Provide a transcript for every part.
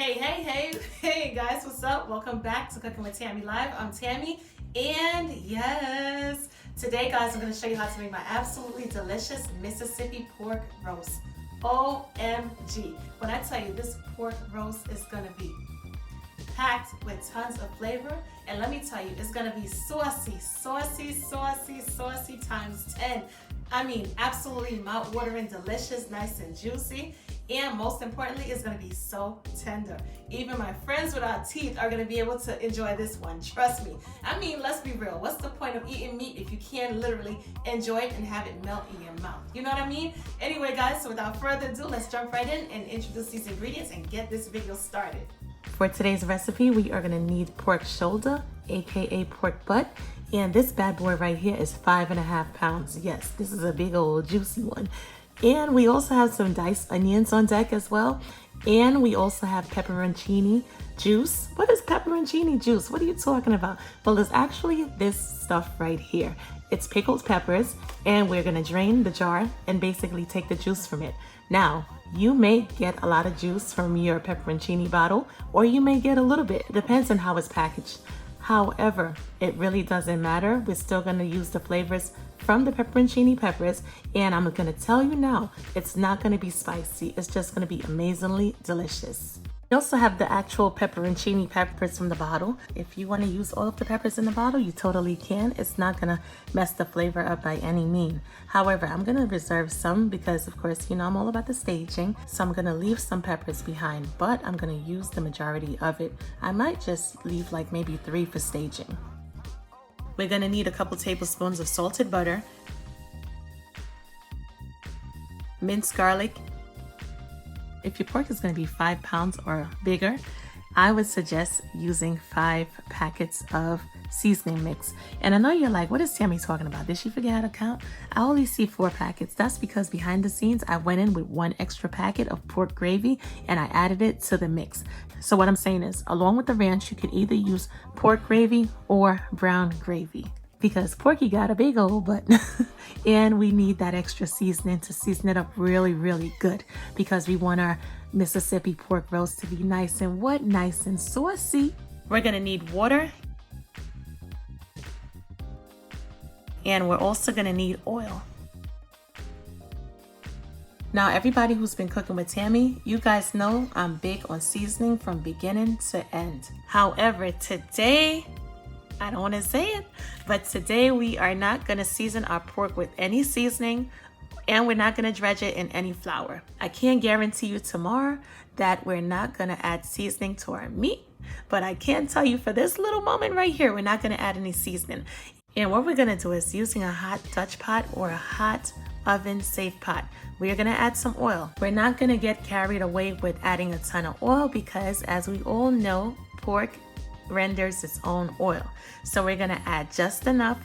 Hey guys, what's up? Welcome back to Cooking with Tammy Live. I'm Tammy, and yes, today guys, I'm going to show you how to make my absolutely delicious Mississippi pork roast. OMG. When I tell you this pork roast is going to be packed with tons of flavor, and let me tell you, it's going to be saucy times 10. I mean, absolutely mouth-watering, delicious, nice and juicy. And most importantly, it's gonna be so tender. Even my friends without teeth are gonna be able to enjoy this one, trust me. I mean, let's be real. What's the point of eating meat if you can't literally enjoy it and have it melt in your mouth? You know what I mean? Anyway, guys, so without further ado, let's jump right in and introduce these ingredients and get this video started. For today's recipe, we are gonna need pork shoulder, AKA pork butt. And this bad boy right here is 5.5 pounds. Yes, this is a big old juicy one. And we also have some diced onions on deck as well. And we also have pepperoncini juice. What is pepperoncini juice? What are you talking about? Well, it's actually this stuff right here. It's pickled peppers, and we're gonna drain the jar and basically take the juice from it. Now, you may get a lot of juice from your pepperoncini bottle, or you may get a little bit. It depends on how it's packaged. However, it really doesn't matter. We're still gonna use the flavors from the pepperoncini peppers, and I'm gonna tell you now, it's not gonna be spicy. It's just gonna be amazingly delicious. We also have the actual pepperoncini peppers from the bottle. If you wanna use all of the peppers in the bottle, you totally can. It's not gonna mess the flavor up by any means. However, I'm gonna reserve some because, of course, you know I'm all about the staging. So I'm gonna leave some peppers behind, but I'm gonna use the majority of it. I might just leave like maybe 3 for staging. We're gonna need a couple tablespoons of salted butter, minced garlic. If your pork is gonna be 5 pounds or bigger, I would suggest using 5 packets of seasoning mix. And I know you're like, what is Tammy talking about? Did she forget how to count? I only see 4 packets. That's because behind the scenes, I went in with 1 extra packet of pork gravy and I added it to the mix. So what I'm saying is, along with the ranch, you could either use pork gravy or brown gravy, because Porky got a big old butt. And we need that extra seasoning to season it up really, really good, because we want our Mississippi pork roast to be nice and what? Nice and saucy. We're gonna need water. And we're also gonna need oil. Now, everybody who's been cooking with Tammy, you guys know I'm big on seasoning from beginning to end. However, today, I don't want to say it, but today we are not going to season our pork with any seasoning, and we're not going to dredge it in any flour. I can't guarantee you tomorrow that we're not going to add seasoning to our meat, but I can tell you for this little moment right here, we're not going to add any seasoning. And what we're going to do is, using a hot Dutch pot or a hot oven safe pot, we're going to add some oil. We're not going to get carried away with adding a ton of oil because, as we all know, pork renders its own oil. So we're gonna add just enough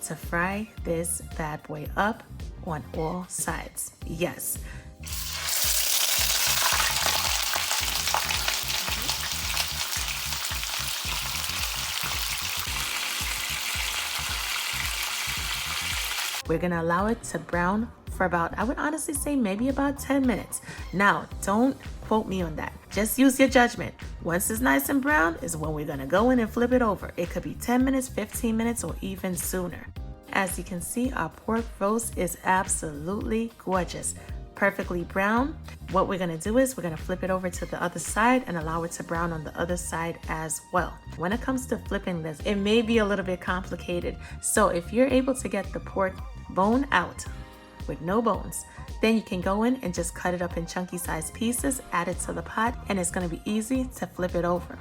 to fry this bad boy up on all sides. Yes. We're gonna allow it to brown for about, I would honestly say maybe about 10 minutes. Now, don't quote me on that. Just use your judgment. Once it's nice and brown is when we're gonna go in and flip it over. It could be 10 minutes, 15 minutes, or even sooner. As you can see, our pork roast is absolutely gorgeous. Perfectly brown. What we're gonna do is we're gonna flip it over to the other side and allow it to brown on the other side as well. When it comes to flipping this, it may be a little bit complicated. So if you're able to get the pork bone out with no bones, then you can go in and just cut it up in chunky sized pieces, add it to the pot, and it's gonna be easy to flip it over.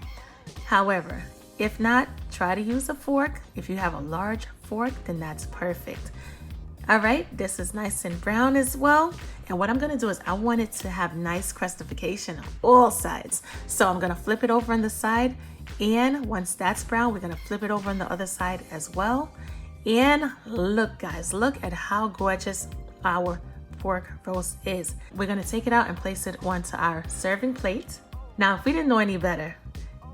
However, if not, try to use a fork. If you have a large fork, then that's perfect. All right, this is nice and brown as well. And what I'm gonna do is, I want it to have nice crustification on all sides. So I'm gonna flip it over on the side, and once that's brown, we're gonna flip it over on the other side as well. And look guys, look at how gorgeous our pork roast is. We're gonna take it out and place it onto our serving plate. Now, if we didn't know any better,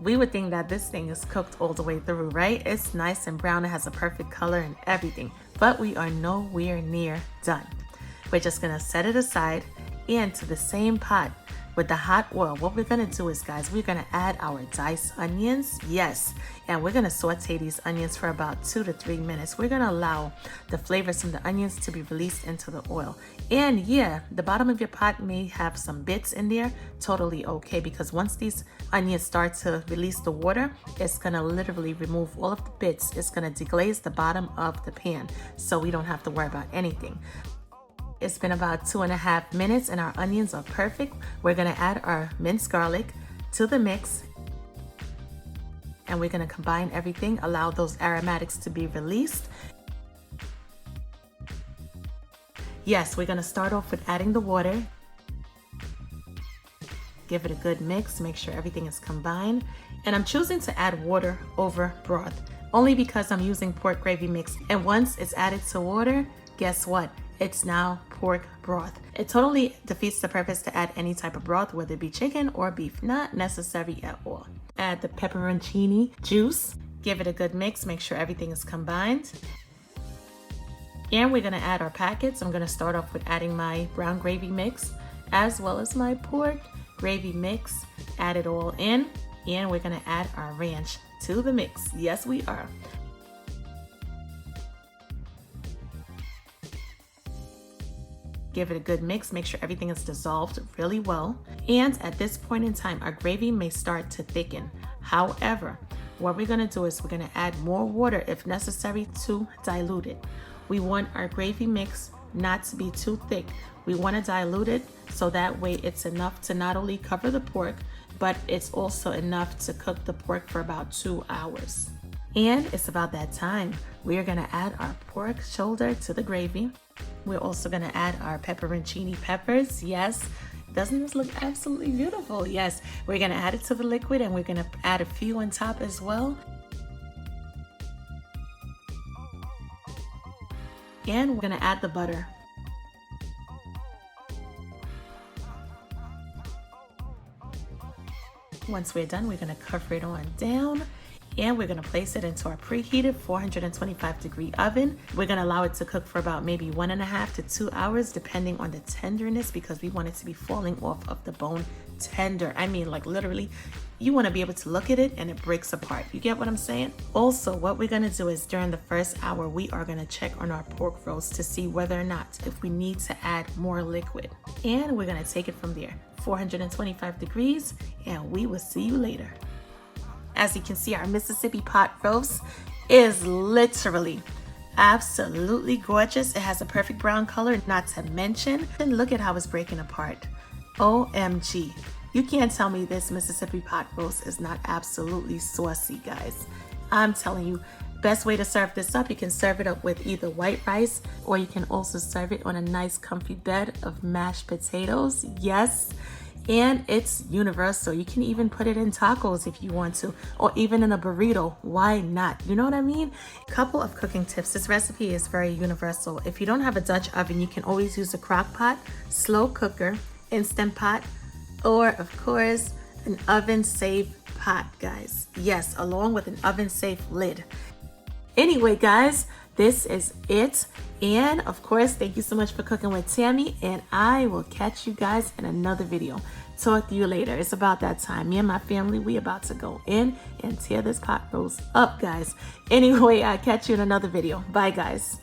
we would think that this thing is cooked all the way through, right? It's nice and brown, it has a perfect color and everything, but we are nowhere near done. We're just gonna set it aside, and to the same pot, with the hot oil, what we're gonna do is, guys, we're gonna add our diced onions. Yes, and we're gonna saute these onions for about 2 to 3 minutes. We're gonna allow the flavors from the onions to be released into the oil. And yeah, the bottom of your pot may have some bits in there. Totally okay, because once these onions start to release the water, it's gonna literally remove all of the bits. It's gonna deglaze the bottom of the pan, so we don't have to worry about anything. It's been about 2.5 minutes and our onions are perfect. We're gonna add our minced garlic to the mix, and we're gonna combine everything, allow those aromatics to be released. Yes, we're gonna start off with adding the water. Give it a good mix, make sure everything is combined. And I'm choosing to add water over broth, only because I'm using pork gravy mix. And once it's added to water, guess what? It's now pork broth. It totally defeats the purpose to add any type of broth, whether it be chicken or beef. Not necessary at all. Add the pepperoncini juice. Give it a good mix. Make sure everything is combined. And we're gonna add our packets. I'm gonna start off with adding my brown gravy mix as well as my pork gravy mix. Add it all in. And we're gonna add our ranch to the mix. Yes, we are. Give it a good mix, make sure everything is dissolved really well. And at this point in time, our gravy may start to thicken. However, what we're gonna do is we're gonna add more water if necessary to dilute it. We want our gravy mix not to be too thick. We wanna dilute it so that way it's enough to not only cover the pork, but it's also enough to cook the pork for about 2 hours. And it's about that time. We are gonna add our pork shoulder to the gravy. We're also gonna add our pepperoncini peppers. Yes, doesn't this look absolutely beautiful? Yes, we're gonna add it to the liquid and we're gonna add a few on top as well. And we're gonna add the butter. Once we're done, we're gonna cover it on down. And we're gonna place it into our preheated 425-degree oven. We're gonna allow it to cook for about maybe 1.5 to 2 hours, depending on the tenderness, because we want it to be falling off of the bone tender. I mean, like literally, you wanna be able to look at it and it breaks apart. You get what I'm saying? Also, what we're gonna do is during the first hour, we are gonna check on our pork roast to see whether or not if we need to add more liquid. And we're gonna take it from there. 425 degrees, and we will see you later. As you can see, our Mississippi pot roast is literally absolutely gorgeous. It has a perfect brown color, not to mention, and look at how it's breaking apart. OMG. You can't tell me this Mississippi pot roast is not absolutely saucy, guys. I'm telling you, best way to serve this up, you can serve it up with either white rice, or you can also serve it on a nice comfy bed of mashed potatoes. Yes. And it's universal. You can even put it in tacos if you want to, or even in a burrito. Why not? You know what I mean? Couple of cooking tips. This recipe is very universal. If you don't have a Dutch oven, you can always use a Crockpot, slow cooker, Instant Pot, or of course, an oven-safe pot, guys. Yes, along with an oven-safe lid. Anyway, guys, this is it. And of course, thank you so much for cooking with Tammy, and I will catch you guys in another video. Talk to you later. It's about that time. Me and my family, we about to go in and tear this pot roast up, guys. Anyway, I'll catch you in another video. Bye, guys.